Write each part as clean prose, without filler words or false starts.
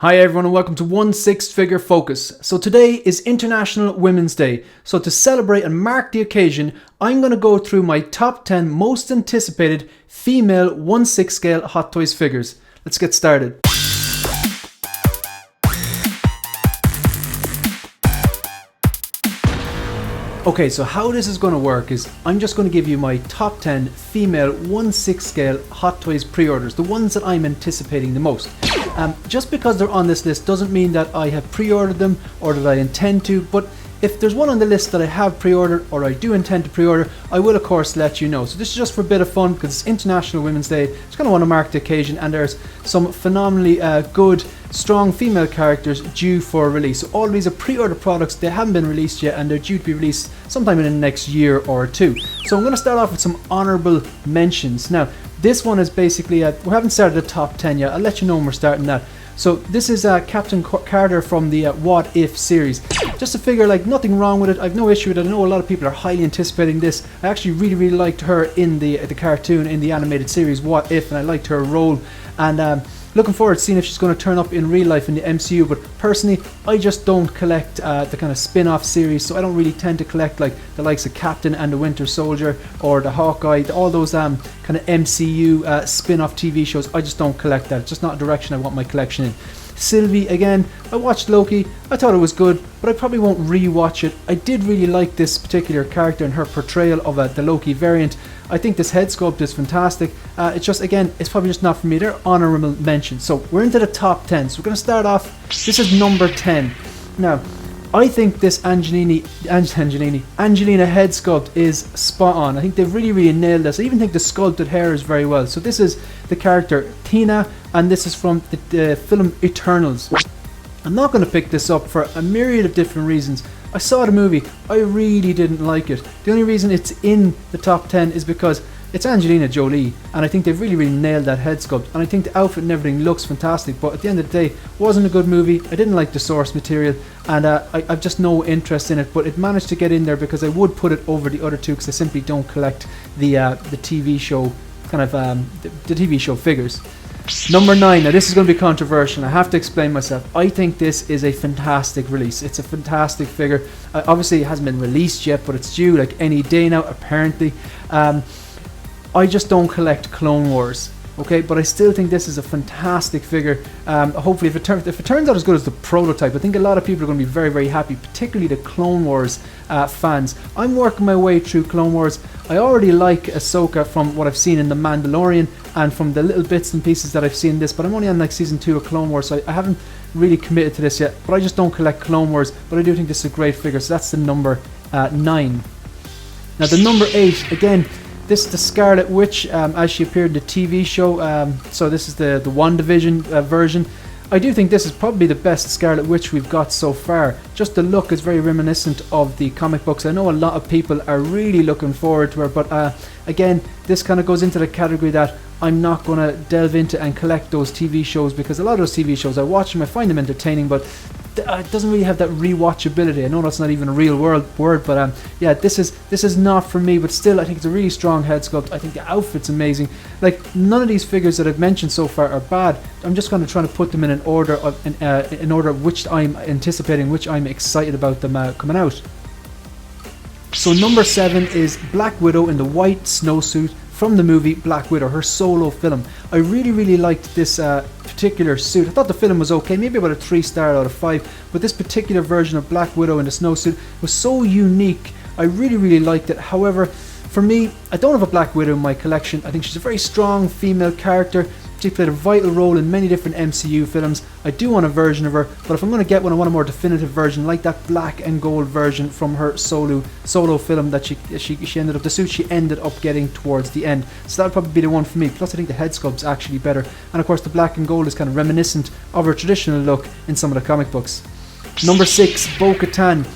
Hi everyone and welcome to One Six Figure Focus. So today is International Women's Day. So to celebrate and mark the occasion, I'm going to go through my top 10 most anticipated female 1/6 scale Hot Toys figures. Let's get started. Okay, so how this is going to work is I'm just going to give you my top 10 female 1/6 scale Hot Toys pre-orders, the ones that I'm anticipating the most. Just because they're on this list doesn't mean that I have pre-ordered them or that I intend to, but if there's one on the list that I have pre-ordered or I do intend to pre-order, I will of course let you know. So this is just for a bit of fun because it's International Women's Day. Just kind of want to mark the occasion, and there's some phenomenally good, strong female characters due for release. So all of these are pre-order products. They haven't been released yet and they're due to be released sometime in the next year or two. So I'm going to start off with some honorable mentions. Now this one is basically, we haven't started the top 10 yet. I'll let you know when we're starting that. So this is Captain Carter from the What If series. Just a figure, like, nothing wrong with it. I've no issue with it. I know a lot of people are highly anticipating this. I actually really liked her in the cartoon, in the animated series What If, and I liked her role. And looking forward to seeing if she's going to turn up in real life in the MCU. But personally, I just don't collect the kind of spin-off series, so I don't really tend to collect like the likes of Captain and the Winter Soldier or the Hawkeye, all those kind of MCU spin-off TV shows. I just don't collect that. It's just not a direction I want my collection in. Sylvie, again, I watched Loki, I thought it was good, but I probably won't re-watch it. I did really like this particular character and her portrayal of the Loki variant. I think this head sculpt is fantastic. It's just, again, it's probably just not for me. They're honorable mentions. So we're into the top 10. So we're going to start off, this is number 10. Now, I think this Angelina head sculpt is spot on. I think they've really nailed this. I even think the sculpted hair is very well. So this is the character Tina, and this is from the film Eternals. I'm not going to pick this up for a myriad of different reasons. I saw the movie, I really didn't like it. The only reason it's in the top 10 is because it's Angelina Jolie, and I think they've really nailed that head sculpt, and I think the outfit and everything looks fantastic, but at the end of the day, it wasn't a good movie. I didn't like the source material, and I've just no interest in it, but it managed to get in there because I would put it over the other two because I simply don't collect the TV show, kind of the TV show figures. Number 9, now this is going to be controversial. I have to explain myself. I think this is a fantastic release. It's a fantastic figure. Obviously it hasn't been released yet, but it's due like any day now, apparently. I just don't collect Clone Wars, okay? But I still think this is a fantastic figure. Hopefully if it turns out as good as the prototype, I think a lot of people are going to be very happy, particularly the Clone Wars fans. I'm working my way through Clone Wars. I already like Ahsoka from what I've seen in The Mandalorian and from the little bits and pieces that I've seen in this, but I'm only on like season 2 of Clone Wars, so I haven't really committed to this yet. But I just don't collect Clone Wars, but I do think this is a great figure. So that's the number 9. Now the number 8, again, this is the Scarlet Witch as she appeared in the TV show. So this is the WandaVision version. I do think this is probably the best Scarlet Witch we've got so far. Just the look is very reminiscent of the comic books. I know a lot of people are really looking forward to her, but again, this kind of goes into the category that I'm not going to delve into and collect those TV shows, because a lot of those TV shows I watch them, I find them entertaining, but it doesn't really have that rewatchability. I know that's not even a real word, but yeah, this is not for me. But still, I think it's a really strong head sculpt. I think the outfit's amazing. Like, none of these figures that I've mentioned so far are bad. I'm just going to try to put them in an order of which I'm anticipating, which I'm excited about them coming out. So number 7 is Black Widow in the white snowsuit from the movie Black Widow, her solo film. I really liked this particular suit. I thought the film was okay, maybe about a 3-star out of 5, but this particular version of Black Widow in the snowsuit was so unique. I really liked it. However, for me, I don't have a Black Widow in my collection. I think she's a very strong female character. She played a vital role in many different MCU films. I do want a version of her, but if I'm going to get one, I want a more definitive version, like that black and gold version from her solo film that she ended up, the suit she ended up getting towards the end. So that would probably be the one for me. Plus I think the head sculpt's actually better, and of course the black and gold is kind of reminiscent of her traditional look in some of the comic books. Number 6, Bo-Katan.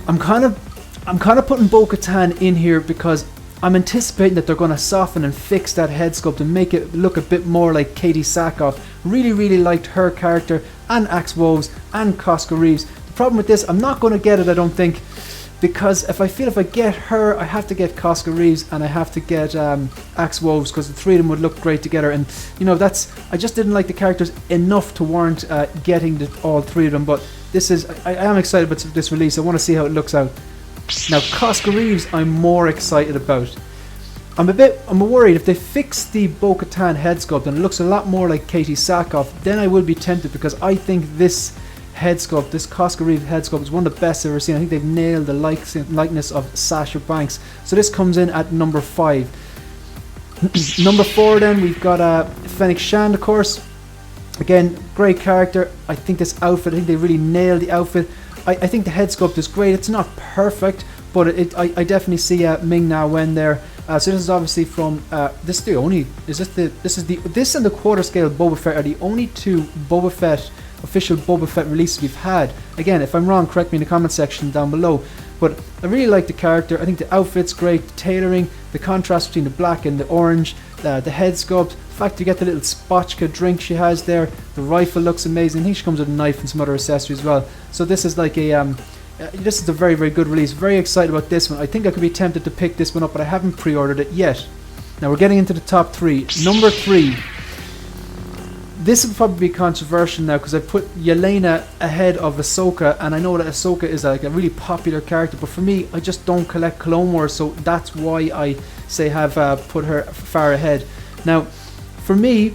I'm kind of putting Bo-Katan in here because I'm anticipating that they're going to soften and fix that head sculpt and make it look a bit more like Katie Sackhoff. Really liked her character, and Axe Woves and Cosca Reeves. The problem with this, I'm not going to get it, I don't think. because if I get her, I have to get Cosca Reeves and I have to get Axe Woves, because the three of them would look great together. And you know, I just didn't like the characters enough to warrant getting all three of them. But this is, I am excited about this release. I want to see how it looks out. Now Cosca Reeves I'm more excited about. I'm worried if they fix the Bo-Katan head sculpt and it looks a lot more like Katie Sackhoff, then I will be tempted, because I think this head sculpt, this Cosca Reeves head sculpt, is one of the best I've ever seen. I think they've nailed the likeness of Sasha Banks. So this comes in at number 5. Number 4 then, we've got Fennec Shand, of course. Again, great character. I think this outfit, I think they really nailed the outfit. I think the head sculpt is great. It's not perfect, but I definitely see Ming-Na Wen there. So this is obviously from this and the quarter scale Boba Fett are the only two official Boba Fett releases we've had. Again, if I'm wrong, correct me in the comment section down below. But I really like the character. I think the outfit's great, the tailoring, the contrast between the black and the orange, the head sculpt, the fact you get the little spotchka drink she has there, the rifle looks amazing. I think she comes with a knife and some other accessories as well. So this is like this is a very, very good release. Very excited about this one. I think I could be tempted to pick this one up, but I haven't pre-ordered it yet. Now we're getting into the top 3. Number 3. This will probably be controversial now, because I put Yelena ahead of Ahsoka, and I know that Ahsoka is like a really popular character, but for me, I just don't collect Clone Wars, so that's why I say have put her far ahead. Now, for me,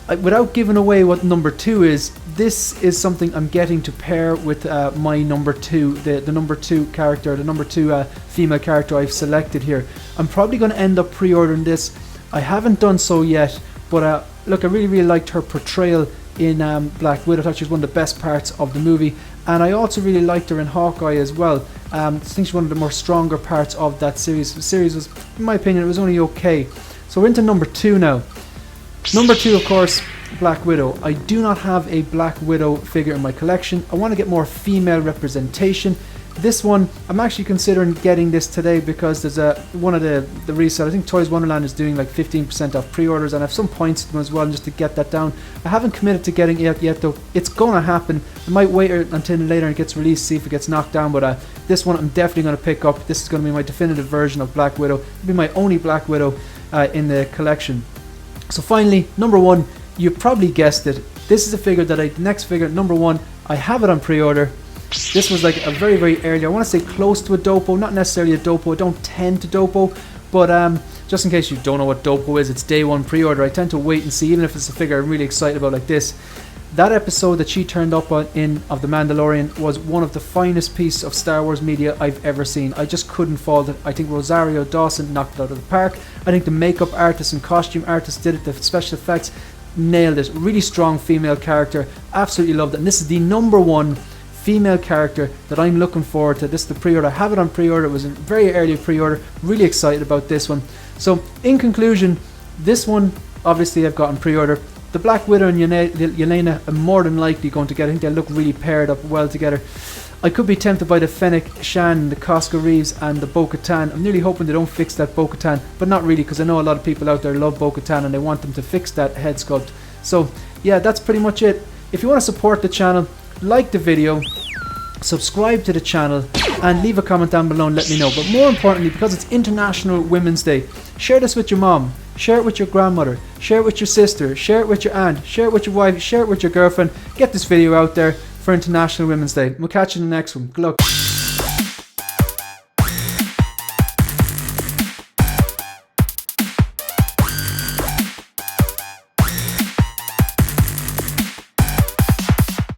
without giving away what number 2 is, this is something I'm getting to pair with my number 2, the number 2 character, the number 2 female character I've selected here. I'm probably going to end up pre-ordering this. I haven't done so yet, but look, I really, really liked her portrayal in Black Widow. I thought she was one of the best parts of the movie, and I also really liked her in Hawkeye as well. I think she's one of the more stronger parts of that series. The series was, in my opinion, it was only okay. So we're into number 2 now. Number 2, of course, Black Widow. I do not have a Black Widow figure in my collection. I want to get more female representation. This one, I'm actually considering getting this today, because there's one of the resale. I think Toys Wonderland is doing like 15% off pre-orders, and I have some points to them as well, just to get that down. I haven't committed to getting it yet though. It's gonna happen. I might wait until later it gets released, see if it gets knocked down, but this one I'm definitely going to pick up. This is going to be my definitive version of Black Widow. It'll be my only Black Widow in the collection. So finally, number 1, you probably guessed it. This is a figure that the next figure, number 1, I have it on pre-order. This was like a very, very early, I want to say close to a Dopo, not necessarily a Dopo. I don't tend to Dopo, but just in case you don't know what Dopo is, it's day 1 pre-order. I tend to wait and see, even if it's a figure I'm really excited about like this. That episode that she turned up on of The Mandalorian was one of the finest pieces of Star Wars media I've ever seen. I just couldn't fault it. I think Rosario Dawson knocked it out of the park. I think the makeup artist and costume artist did it. The special effects nailed it. Really strong female character. Absolutely loved it. And this is the number 1 female character that I'm looking forward to. This is the pre-order. I have it on pre-order. It was a very early pre-order. Really excited about this one. So in conclusion, this one obviously I've gotten pre-order. The Black Widow and Yelena I'm more than likely going to get. I think they look really paired up well together. I could be tempted by the Fennec Shand, the Cosca Reeves and the Bo-Katan. I'm nearly hoping they don't fix that Bo-Katan, but not really, because I know a lot of people out there love Bo-Katan and they want them to fix that head sculpt. So yeah, that's pretty much it. If you want to support the channel, like the video, subscribe to the channel, and leave a comment down below and let me know. But more importantly, because it's International Women's Day, share this with your mom, share it with your grandmother, share it with your sister, share it with your aunt, share it with your wife, share it with your girlfriend. Get this video out there for International Women's Day. We'll catch you in the next one. Good luck.